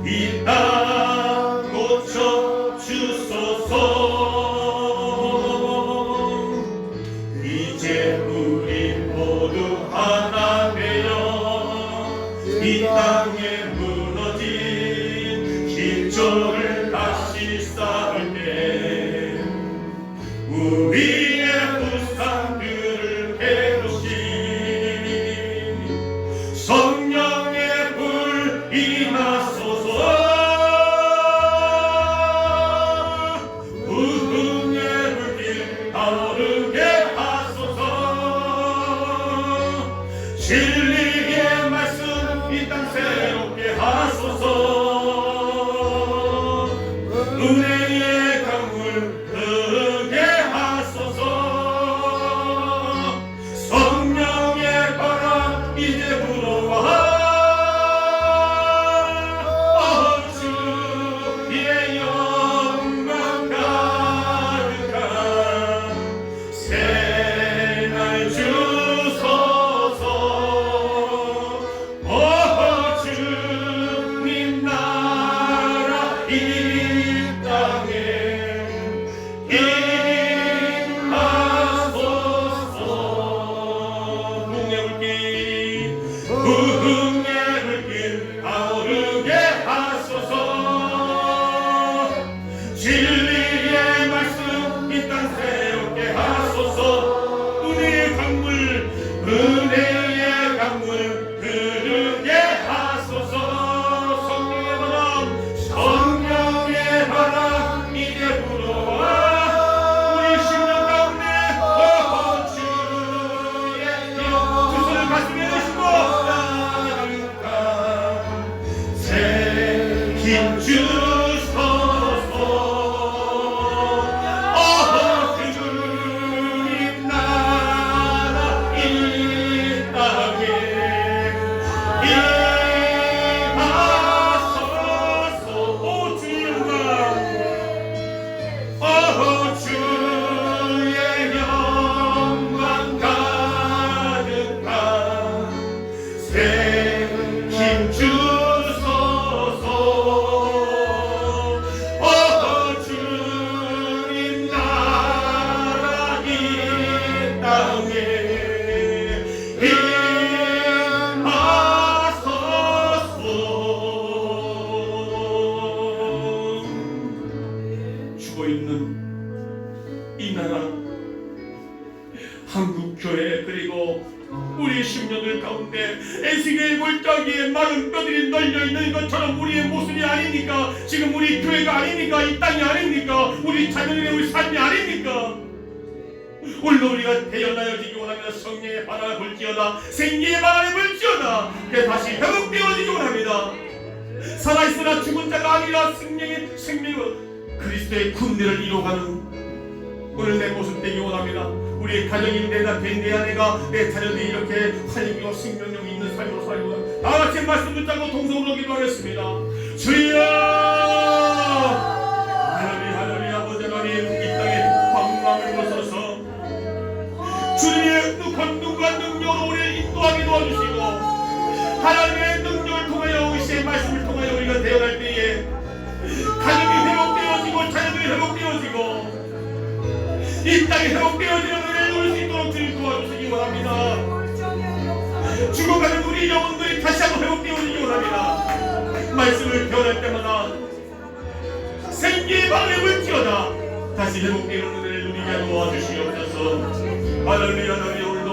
이 땅 고쳐 주소서. 이제 우리 모두 하나 이 땅에 무너진 기초를 다시 쌓을 때 우리의 부상들을 깨우신 성령의 불 임하소서. 부흥의 불길 타오르게 하소서. 진리의 말씀 이 땅 새롭게 하소서. 이 골짜기에 마른 뼈들이 널려있는 것처럼 우리의 모습이 아닙니까? 지금 우리 교회가 아닙니까? 이 땅이 아닙니까? 우리 자녀들의 우리 삶이 아닙니까? 오늘도 우리가 태어나여지기 원합니다. 성령의 바람을 불지어다, 생기의 바람을 불지어다. 그래서 다시 회복되어지기 원합니다. 살아있으나 죽은 자가 아니라 생명을 그리스도의 군대를 이루어가는 오늘 내 모습 되기 원합니다. 우리의 가정이 내 남편, 내 아내가, 내 자녀들이 이렇게 활기와 생명력이 있는 삶으로 살고 있는 다같이 말씀 붙잡고 동성으로 기도하겠습니다. 주여 하나님 아버지 하나님, 이 땅에 광명을 벗어서 주님의 권능과 능력으로 우리를 인도하게 도와주시고, 하나님의 능력을 통하여 의시의 말씀을 통하여 우리가 태어날 때에 가정이 회복되어지고 자녀들이 회복되어지고 이 땅이 회복되어지는 은혜를 누릴 수 있도록 주님 도와주시기 원합니다. 죽어가는 우리 영혼들이 다시 한번 회복되어지기 원합니다. 말씀을 태어날 때마다 생기의 바람을 불지어다 다시 회복되는 은혜를 누리게 도와주시옵소서. 할렐루야. 오늘도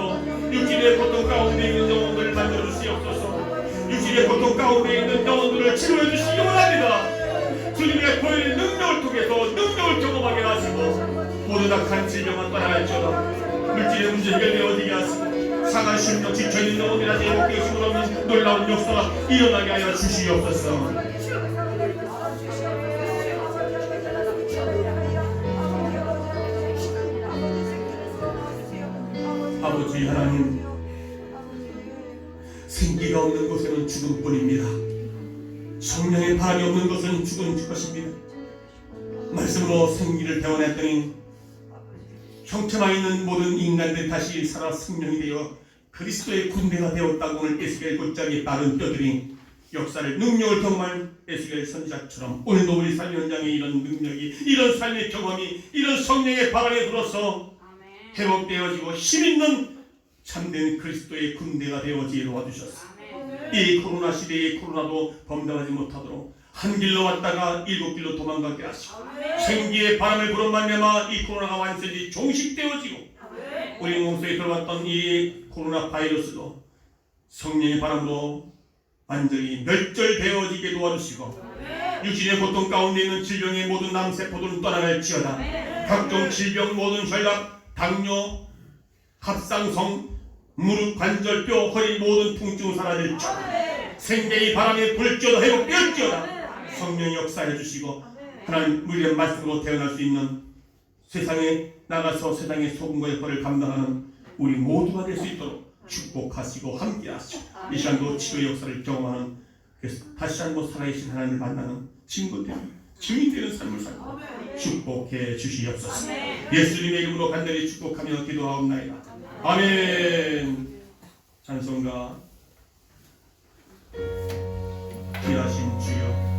육신의 고통 가운데 있는 영혼들을 만들어 주시옵소서. 육신의 고통 가운데 있는 영혼들을 치료해 주시기 원합니다. 주님의 보이는 능력을 통해서 능력을 경험하게 하시고 모든 악한 질병만 떠나갈지어다. 물질의 문제 해결되어지게 하시고 상한 심령 지쳐있는 영혼이 다시 회복되어지고 없는 놀라운 역사가 일어나게 하여 주시옵소서. 아버지 하나님, 생기가 없는 곳에는 죽음뿐입니다. 성령의 바람이 없는 것은 죽은 것입니다. 말씀으로 생기를 배워냈더니 형체만 있는 모든 인간들이 다시 살아 생명이 되어 그리스도의 군대가 되었다고 오늘 에스겔 골짜기에 빠른 뼈들이 역사를 능력을 경험한 에스겔 선지자처럼 오늘도 우리 삶 현장에 이런 능력이, 이런 삶의 경험이, 이런 성령의 바람에 불어서 회복되어지고 힘있는 참된 그리스도의 군대가 되어지게 도와주셨습니다. 이 코로나 시대의 코로나도 범람하지 못하도록 한 길로 왔다가 일곱 길로 도망가게 하시고 생기의 바람을 불어 말미암아 이 코로나가 완전히 종식되어지고 우리 몸속에 들어왔던 이 코로나 바이러스도 성령의 바람으로 완전히 멸절되어지게 도와주시고 육신의 고통 가운데 있는 질병의 모든 남세포들은 떠나갈지어다. 각종 질병, 모든 혈압, 당뇨, 갑상선, 무릎, 관절뼈, 허리 모든 통증 사라질지어다. 생명의 바람에 불지어다 회복되었지어다. 성령이 역사해 주시고 하나님 우리의 말씀으로 태어날 수 있는 세상에 나가서 세상의 소금과 역할을 감당하는 우리 모두가 될 수 있도록 축복하시고 함께하시고 이 시간도 치료 역사를 경험하는 다시 한번 살아계신 하나님을 만나는 친구들 증인되는 삶을 살고 축복해 주시옵소서. 예수님의 이름으로 간절히 축복하며 기도하옵나이다. 아멘. 찬송가 귀하신 주여